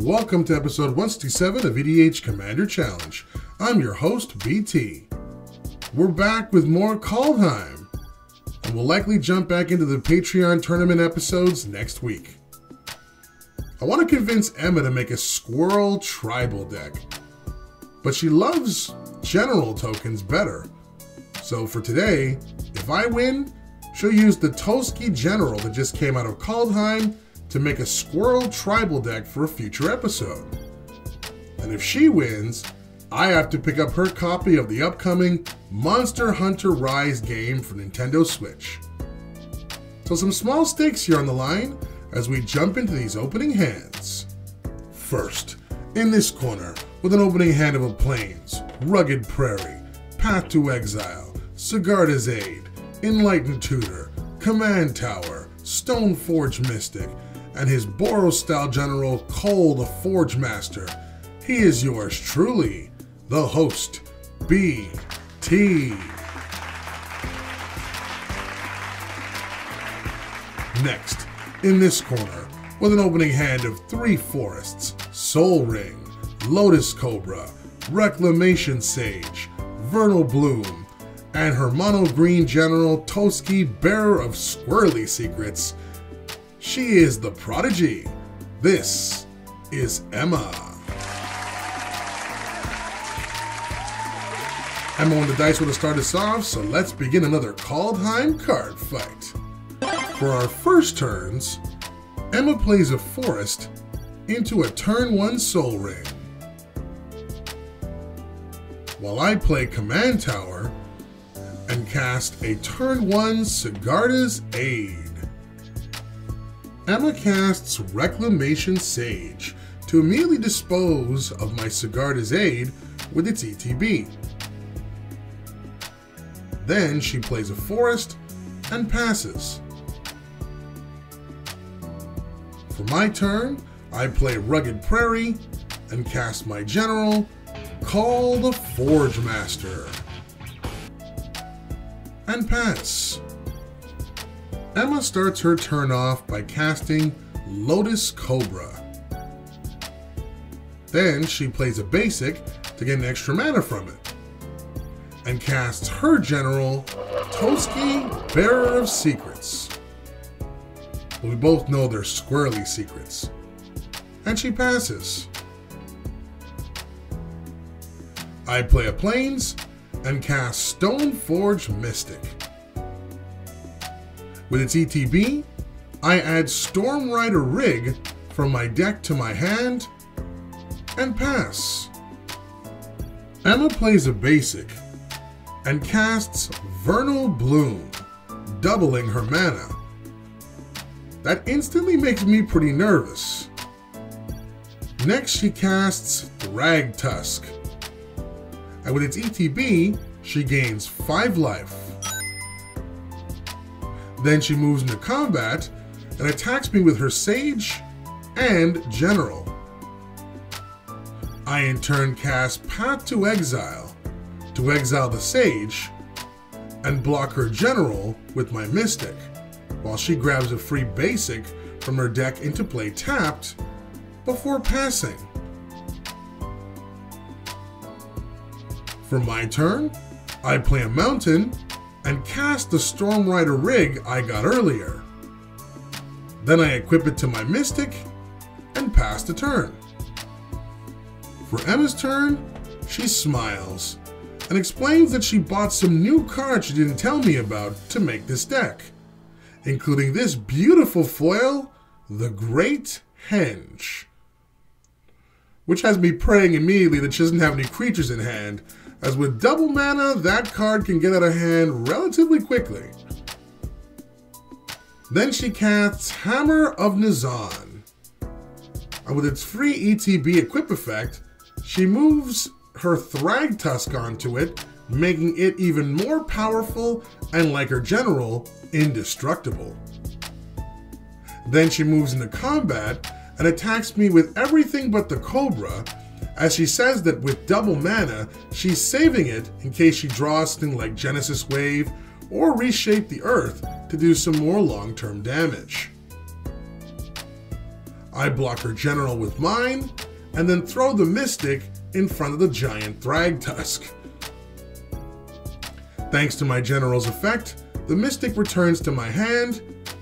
Welcome to episode 167 of EDH Commander Challenge. I'm your host, BT. We're back with more Koll time, and we'll likely jump back into the Patreon tournament episodes next week. I want to convince Emma to make a squirrel tribal deck, but she loves general tokens better. So for today, if I win, she'll use the Toski general that just came out of Kaldheim to make a squirrel tribal deck for a future episode. And if she wins, I have to pick up her copy of the upcoming Monster Hunter Rise game for Nintendo Switch. So some small stakes here on the line as we jump into these opening hands. First, in this corner, with an opening hand of a Plains, Rugged Prairie, Path to Exile, Sigarda's Aid, Enlightened Tutor, Command Tower, Stoneforge Mystic, and his Boros-style general Koll the Forgemaster. He is yours truly, the host, BT. Next, in this corner, with an opening hand of 3 forests, Soul Ring, Lotus Cobra, Reclamation Sage, Vernal Bloom, and her mono-green general Toski, bearer of squirrely secrets. She is the prodigy. This is Emma. Emma on the dice would have started us off, so let's begin another Kaldheim card fight. For our first turns, Emma plays a forest into a turn 1 Soul Ring, while I play Command Tower and cast a turn 1 Sigarda's Aid. Emma casts Reclamation Sage to immediately dispose of my Sigarda's Aid with its ETB. Then she plays a forest and passes. For my turn, I play Rugged Prairie and cast my general, Koll the Forgemaster, and pass. Emma starts her turn off by casting Lotus Cobra. Then she plays a basic to get an extra mana from it, and casts her general, Toski, bearer of secrets. Well, we both know they're squirrely secrets. And she passes. I play a Plains and cast Stoneforge Mystic. With its ETB, I add Stormrider Rig from my deck to my hand and pass. Emma plays a basic and casts Vernal Bloom, doubling her mana. That instantly makes me pretty nervous. Next she casts Thragtusk, and with its ETB, she gains 5 life. Then she moves into combat and attacks me with her Sage and General. I in turn cast Path to exile the Sage and block her General with my Mystic, while she grabs a free basic from her deck into play tapped before passing. For my turn, I play a Mountain and cast the Stormrider Rig I got earlier. Then I equip it to my Mystic and pass the turn. For Emma's turn, she smiles and explains that she bought some new cards she didn't tell me about to make this deck, including this beautiful foil, the Great Henge, which has me praying immediately that she doesn't have any creatures in hand, as with double mana, that card can get out of hand relatively quickly. Then she casts Hammer of Nizan, and with its free ETB equip effect, she moves her Thragtusk onto it, making it even more powerful and, like her general, indestructible. Then she moves into combat and attacks me with everything but the Cobra, as she says that with double mana, she's saving it in case she draws something like Genesis Wave or Reshape the Earth to do some more long-term damage. I block her general with mine, and then throw the Mystic in front of the giant Thragtusk. Thanks to my general's effect, the Mystic returns to my hand,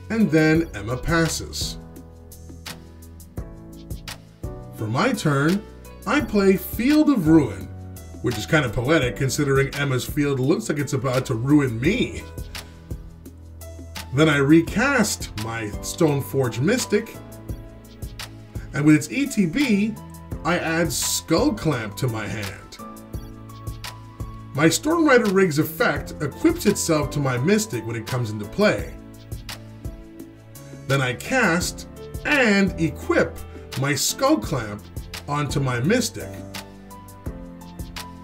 and then Emma passes. For my turn, I play Field of Ruin, which is kind of poetic considering Emma's field looks like it's about to ruin me. Then I recast my Stoneforge Mystic, and with its ETB, I add Skull Clamp to my hand. My Stormrider Rig's effect equips itself to my Mystic when it comes into play. Then I cast and equip my Skull Clamp onto my Mystic.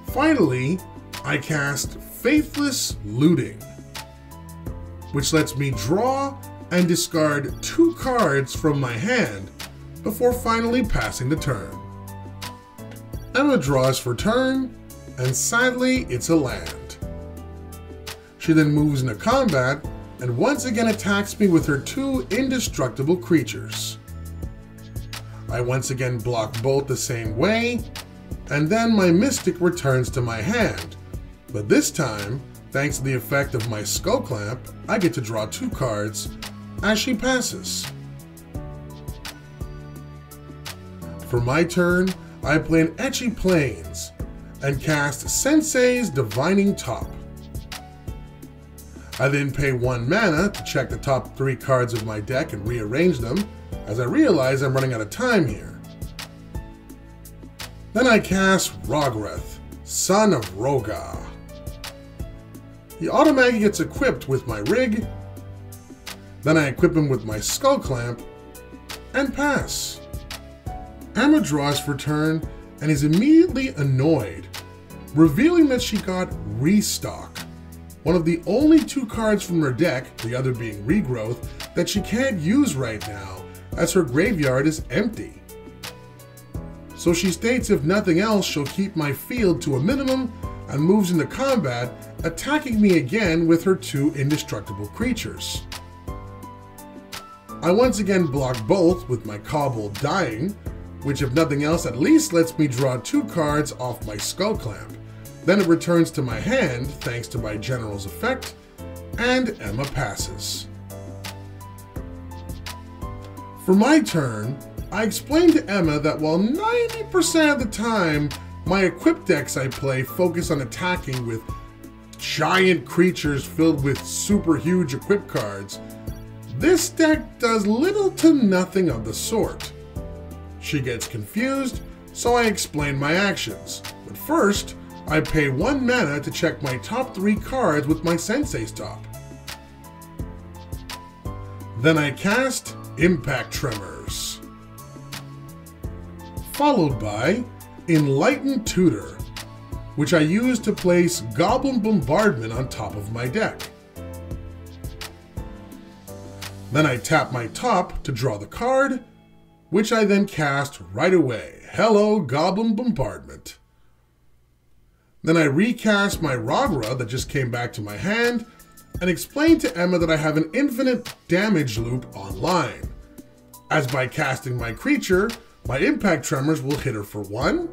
Finally, I cast Faithless Looting, which lets me draw and discard 2 cards from my hand before finally passing the turn. Emma draws for turn, and sadly, it's a land. She then moves into combat and once again attacks me with her 2 indestructible creatures. I once again block both the same way, and then my Mystic returns to my hand, but this time, thanks to the effect of my Skull Clamp, I get to draw 2 cards as she passes. For my turn, I play an Etchy Plains and cast Sensei's Divining Top. I then pay 1 mana to check the top 3 cards of my deck and rearrange them, as I realize I'm running out of time here. Then I cast Rogreth, Son of Roga. He automatically gets equipped with my rig, then I equip him with my Skull Clamp, and pass. Emma draws for turn and is immediately annoyed, revealing that she got Restock, one of the only 2 cards from her deck, the other being Regrowth, that she can't use right now as her graveyard is empty. So she states if nothing else, she'll keep my field to a minimum and moves into combat, attacking me again with her 2 indestructible creatures. I once again block both with my Kobold Dying, which if nothing else at least lets me draw 2 cards off my Skull Clamp. Then it returns to my hand thanks to my general's effect, and Emma passes. For my turn, I explained to Emma that while 90% of the time my equipped decks I play focus on attacking with giant creatures filled with super huge equip cards, this deck does little to nothing of the sort. She gets confused, so I explain my actions. But first, I pay 1 mana to check my top 3 cards with my Sensei's Top. Then I cast Impact Tremors, followed by Enlightened Tutor, which I use to place Goblin Bombardment on top of my deck. Then I tap my top to draw the card, which I then cast right away. Hello, Goblin Bombardment. Then I recast my Rogra that just came back to my hand and explain to Emma that I have an infinite damage loop online, as by casting my creature, my Impact Tremors will hit her for 1,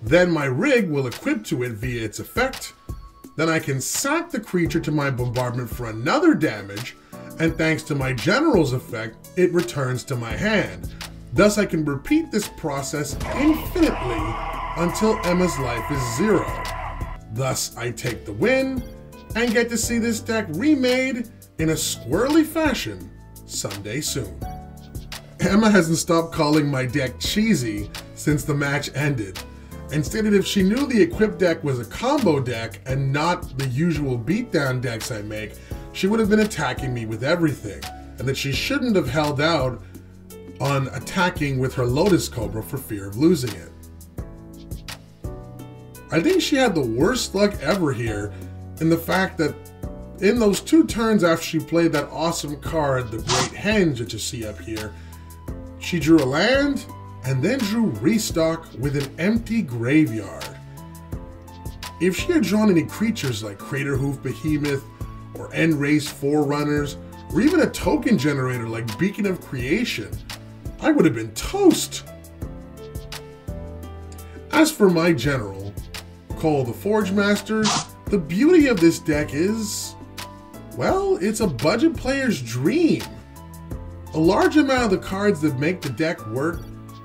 then my rig will equip to it via its effect, then I can sack the creature to my bombardment for another damage, and thanks to my general's effect, it returns to my hand. Thus I can repeat this process infinitely until Emma's life is 0. Thus I take the win, and get to see this deck remade in a squirrely fashion someday soon. Emma hasn't stopped calling my deck cheesy since the match ended, and stated if she knew the equipped deck was a combo deck and not the usual beatdown decks I make, she would have been attacking me with everything, and that she shouldn't have held out on attacking with her Lotus Cobra for fear of losing it. I think she had the worst luck ever here in the fact that in those 2 turns after she played that awesome card, the Great Henge that you see up here, she drew a land and then drew Restock with an empty graveyard. If she had drawn any creatures like Craterhoof Behemoth or End Race Forerunners, or even a token generator like Beacon of Creation, I would have been toast. As for my general, Koll the Forgemaster, the beauty of this deck is, well, it's a budget player's dream. A large amount of the cards that make the deck work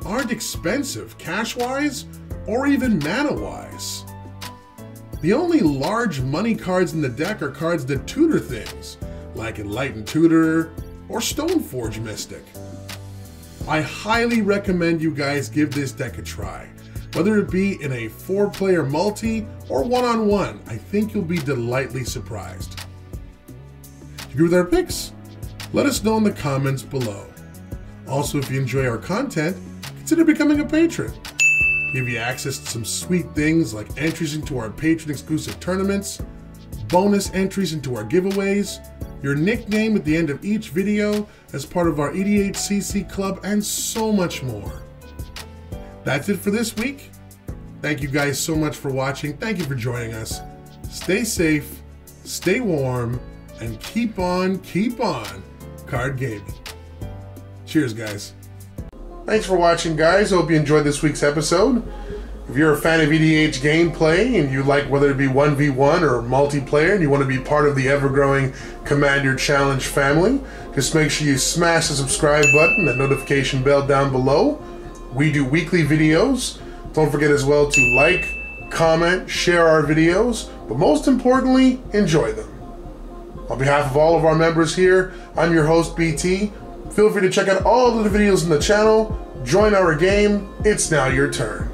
aren't expensive cash-wise or even mana-wise. The only large money cards in the deck are cards that tutor things, like Enlightened Tutor or Stoneforge Mystic. I highly recommend you guys give this deck a try. Whether it be in a 4-player multi or one-on-one, I think you'll be delightfully surprised. If you agree with our picks, let us know in the comments below. Also, if you enjoy our content, consider becoming a patron. Give you access to some sweet things like entries into our patron exclusive tournaments, bonus entries into our giveaways, your nickname at the end of each video as part of our EDHCC club, and so much more. That's it for this week. Thank you guys so much for watching. Thank you for joining us. Stay safe, stay warm, and keep on card gaming. Cheers, guys. Thanks for watching, guys. Hope you enjoyed this week's episode. If you're a fan of EDH gameplay and you like whether it be 1v1 or multiplayer and you want to be part of the ever-growing Commander Challenge family, just make sure you smash the subscribe button and notification bell down below. We do weekly videos. Don't forget as well to like, comment, share our videos, but most importantly, enjoy them. On behalf of all of our members here, I'm your host, BT. Feel free to check out all of the videos in the channel, join our game. It's now your turn.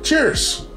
Cheers!